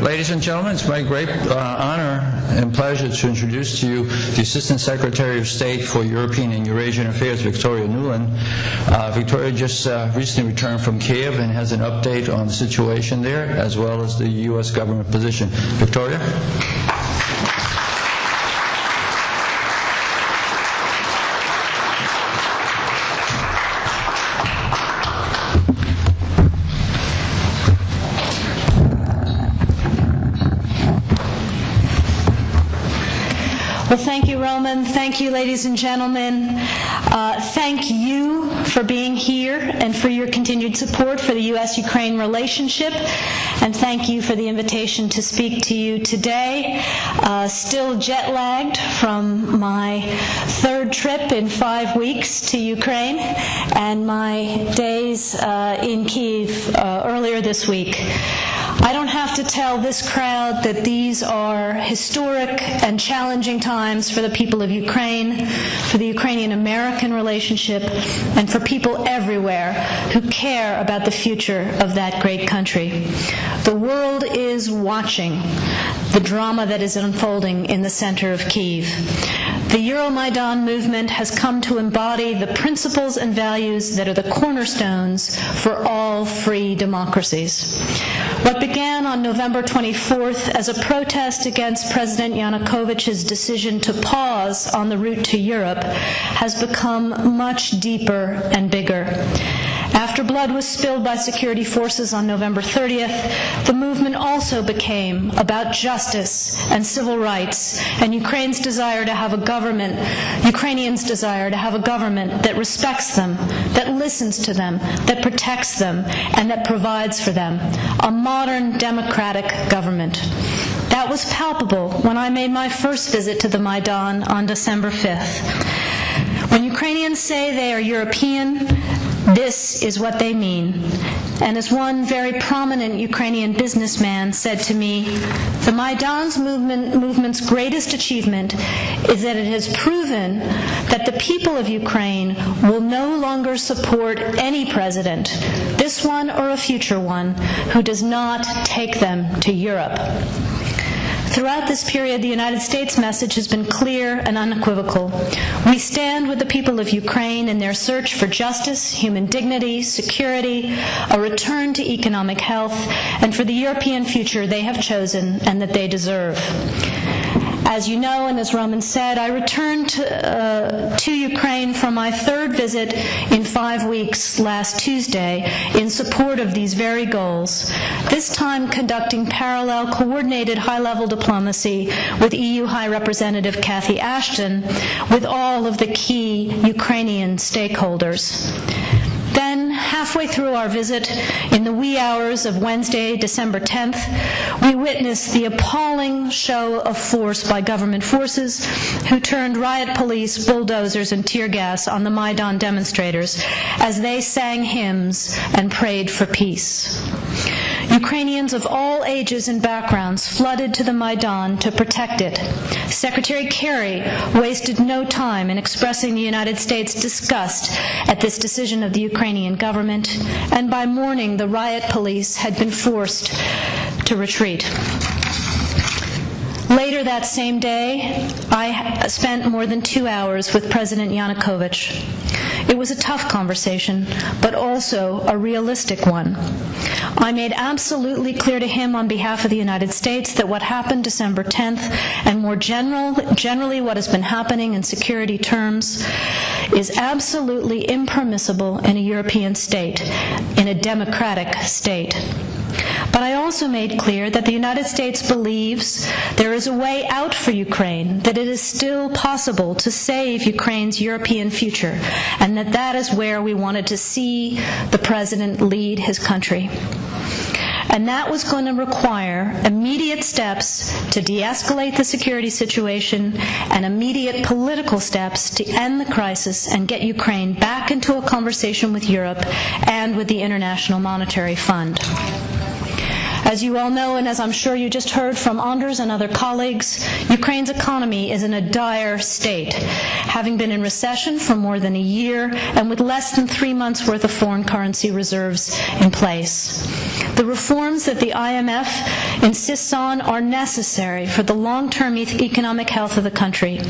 Ladies and gentlemen, it's my great honor and pleasure to introduce to you the Assistant Secretary of State for European and Eurasian Affairs, Victoria Nuland. Victoria just recently returned from Kiev and has an update on the situation there, as well as the U.S. government position. Victoria? Well, thank you, Roman. Thank you, ladies and gentlemen. Thank you for being here and for your continued support for the U.S.-Ukraine relationship. And thank you for the invitation to speak to you today. Still jet-lagged from my third trip in 5 weeks to Ukraine and my days in Kyiv earlier this week. I don't have to tell this crowd that these are historic and challenging times for the people of Ukraine, for the Ukrainian-American relationship, and for people everywhere who care about the future of that great country. The world is watching the drama that is unfolding in the center of Kyiv. The EuroMajdanu movement has come to embody the principles and values that are the cornerstones for all free democracies. What began on November 24th as a protest against President Yanukovych's decision to pause on the route to Europe has become much deeper and bigger. After blood was spilled by security forces on November 30th, the movement also became about justice and civil rights and Ukrainians' desire to have a government that respects them, that listens to them, that protects them, and that provides for them. A modern democratic government. That was palpable when I made my first visit to the Maidan on December 5th. When Ukrainians say they are European, this is what they mean. And as one very prominent Ukrainian businessman said to me, the Maidan's movement's greatest achievement is that it has proven that the people of Ukraine will no longer support any president, this one or a future one, who does not take them to Europe. Throughout this period, the United States message has been clear and unequivocal. We stand with the people of Ukraine in their search for justice, human dignity, security, a return to economic health, and for the European future they have chosen and that they deserve. As you know, and as Roman said, I returned to Ukraine from my third visit in 5 weeks last Tuesday in support of these very goals, this time conducting parallel coordinated high-level diplomacy with EU High Representative Cathy Ashton with all of the key Ukrainian stakeholders. Then, halfway through our visit, in the wee hours of Wednesday, December 10th, we witnessed the appalling show of force by government forces who turned riot police, bulldozers, and tear gas on the Maidan demonstrators as they sang hymns and prayed for peace. Ukrainians of all ages and backgrounds flooded to the Maidan to protect it. Secretary Kerry wasted no time in expressing the United States' disgust at this decision of the Ukrainian government, and by morning the riot police had been forced to retreat. Later that same day, I spent more than 2 hours with President Yanukovych. It was a tough conversation, but also a realistic one. I made absolutely clear to him on behalf of the United States that what happened December 10th, and more generally what has been happening in security terms, is absolutely impermissible in a European state, in a democratic state. But I also made clear that the United States believes there is a way out for Ukraine, that it is still possible to save Ukraine's European future, and that is where we wanted to see the President lead his country. And that was going to require immediate steps to de-escalate the security situation and immediate political steps to end the crisis and get Ukraine back into a conversation with Europe and with the International Monetary Fund. As you all know, and as I'm sure you just heard from Anders and other colleagues, Ukraine's economy is in a dire state, having been in recession for more than a year and with less than 3 months' worth of foreign currency reserves in place. The reforms that the IMF insists on are necessary for the long-term economic health of the country.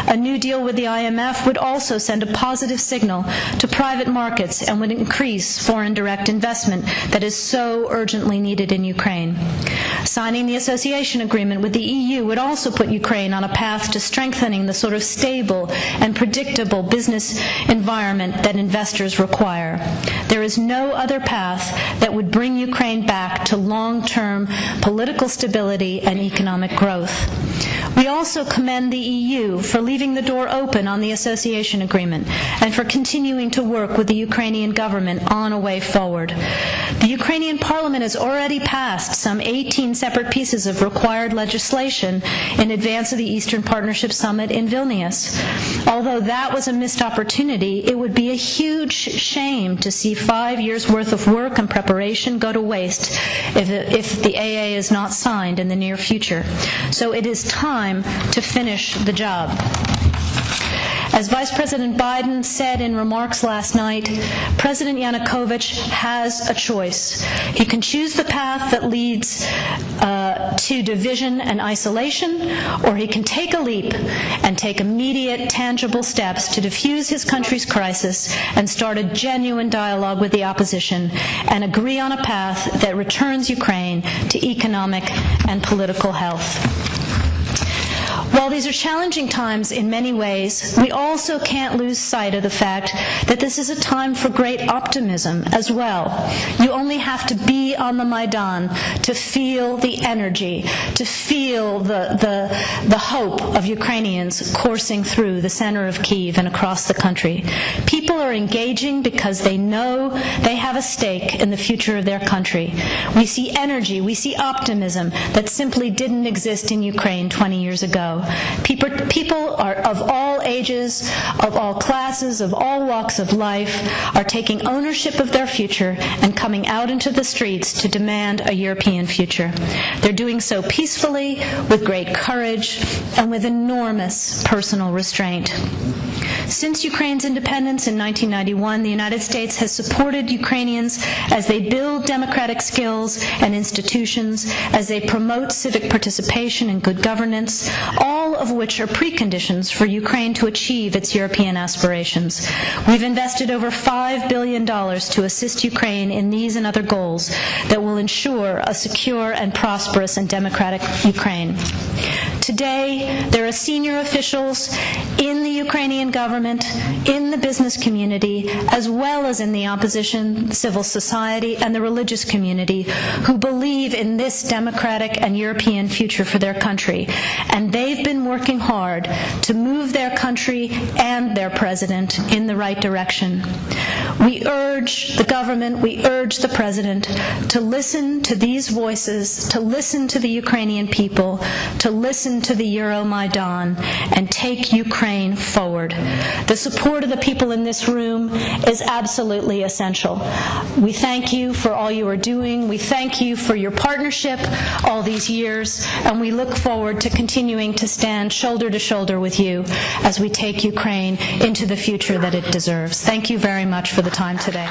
A new deal with the IMF would also send a positive signal to private markets and would increase foreign direct investment that is so urgently needed in Ukraine. Signing the association agreement with the EU would also put Ukraine on a path to strengthening the sort of stable and predictable business environment that investors require. There is no other path that would bring Ukraine back to long-term political stability and economic growth. We also commend the EU for leaving the door open on the association agreement and for continuing to work with the Ukrainian government on a way forward. The Ukrainian parliament has already passed some 18 separate pieces of required legislation in advance of the Eastern Partnership Summit in Vilnius. Although that was a missed opportunity, it would be a huge shame to see 5 years' worth of work and preparation go to waste if the AA is not signed in the near future. So it is time to finish the job. As Vice President Biden said in remarks last night, President Yanukovych has a choice. He can choose the path that leads to division and isolation, or he can take a leap and take immediate, tangible steps to defuse his country's crisis and start a genuine dialogue with the opposition and agree on a path that returns Ukraine to economic and political health. While these are challenging times in many ways, we also can't lose sight of the fact that this is a time for great optimism as well. You only have to be on the Maidan to feel the energy, to feel the hope of Ukrainians coursing through the center of Kyiv and across the country. People are engaging because they know they have a stake in the future of their country. We see energy, we see optimism that simply didn't exist in Ukraine 20 years ago. People are of all ages, of all classes, of all walks of life, are taking ownership of their future and coming out into the streets to demand a European future. They're doing so peacefully, with great courage, and with enormous personal restraint. Since Ukraine's independence in 1991, the United States has supported Ukrainians as they build democratic skills and institutions, as they promote civic participation and good governance, all of which are preconditions for Ukraine to achieve its European aspirations. We've invested over $5 billion to assist Ukraine in these and other goals that will ensure a secure and prosperous and democratic Ukraine. Today, there are senior officials in the Ukrainian government, in the business community, as well as in the opposition, civil society, and the religious community who believe in this democratic and European future for their country. And they've been working hard to move their country and their president in the right direction. We urge the government, we urge the president to listen to these voices, to listen to the Ukrainian people, to listen to the EuroMajdanu, and take Ukraine forward. The support of the people in this room is absolutely essential. We thank you for all you are doing. We thank you for your partnership all these years, and we look forward to continuing to stand shoulder to shoulder with you as we take Ukraine into the future that it deserves. Thank you very much for the time today.